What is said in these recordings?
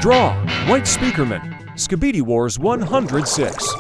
Draw, White Speakerman, Skibidiwars 106.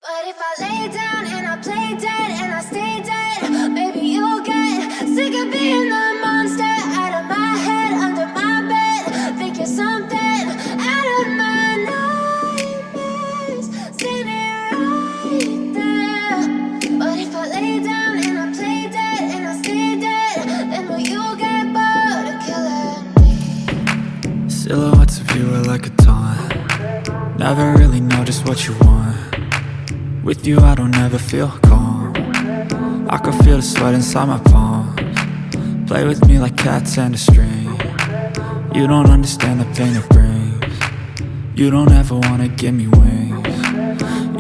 But if I lay down and I play dead and I stay dead, maybe you'll get sick of being the monster out of my head, under my bed. Think you're something out of my nightmares, standing right there. But if I lay down and I play dead and I stay dead, then will you get bored of killing me? Silhouettes of you are like a taunt. Never really know just what you want. With you I don't ever feel calm. I can feel the sweat inside my palms. Play with me like cats and a string. You don't understand the pain it brings. You don't ever wanna give me wings.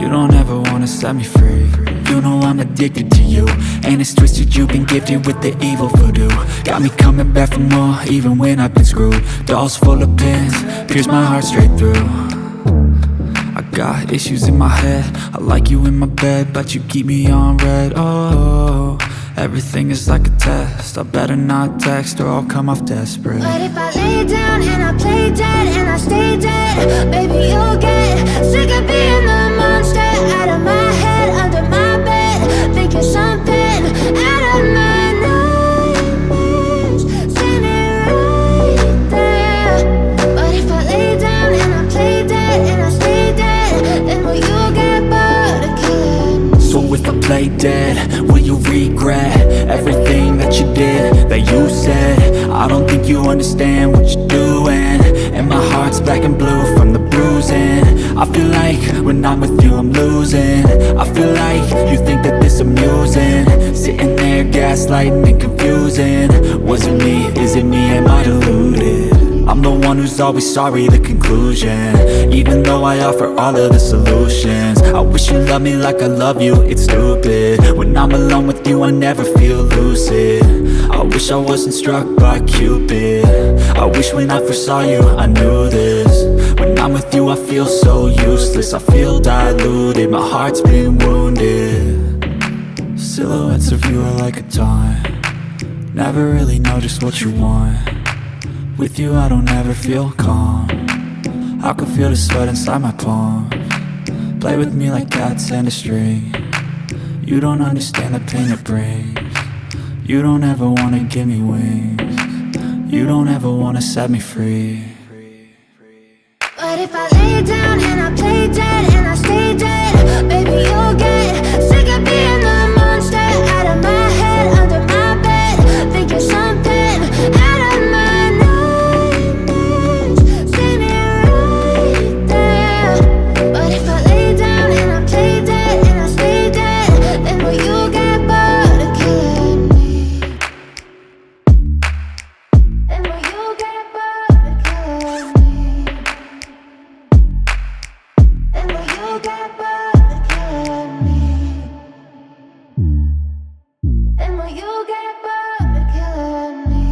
You don't ever wanna set me free. You know I'm addicted to you, and it's twisted, you've been gifted with the evil voodoo. Got me coming back for more, even when I've been screwed. Dolls full of pins, pierce my heart straight through. I got issues in my head, I like you in my bed, but you keep me on red. Oh, everything is like a test, I better not text or I'll come off desperate. But if I lay down and I play dead and I stay dead, baby you'll get sick of being the monster out of my head, under my bed. Think you're something out of my nightmares, standing right there. But if I lay down and I play dead and I stay dead, then will you get bored of killing me? So if I play dead, will you regret everything that you did, that you said? I don't think you understand what you're doing, and my heart's black and blue from the bruising. I feel like when I'm with you I'm losing. I feel like you think that this amusing, sitting there gaslighting and confusing. Was it me? Is it me? Am I deluded? I'm the one who's always sorry, the conclusion, even though I offer all of the solutions. I wish you loved me like I love you, it's stupid. When I'm alone with you I never feel lucid. I wish I wasn't struck by Cupid. I wish when I first saw you I knew this. When I'm with you I feel so useless, I feel diluted, my heart's been wounded. Silhouettes of you are like a taunt. Never really know just what you want. With you I don't ever feel calm. I can feel the sweat inside my palms. Play with me like cats and a string. You don't understand the pain it brings. You don't ever wanna give me wings. You don't ever wanna set me free. But if I lay down and I play dead and I stay dead, baby you'll get sick of being the monster out of my head, under my bed. Think you're something out of my nightmares, standing right there. But if I lay down and I play dead and I stay dead, then will you get bored of killing me? Then will you get bored of killing me? Then will you get bored of killing me? Then will you get bored of killing me?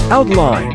Outline.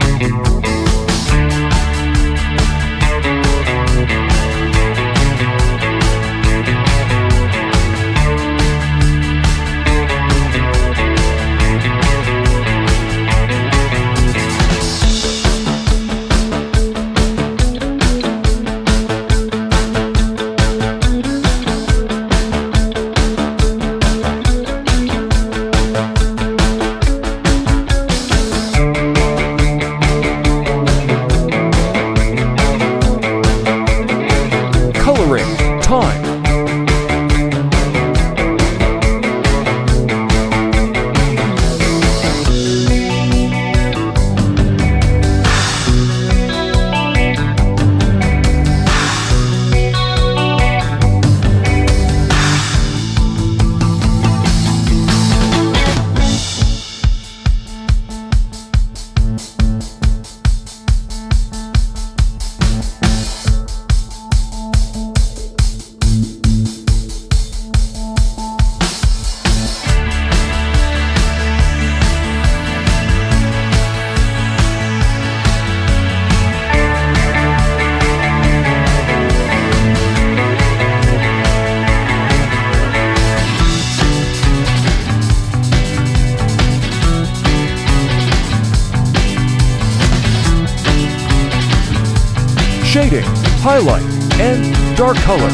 shading, highlight, and dark color.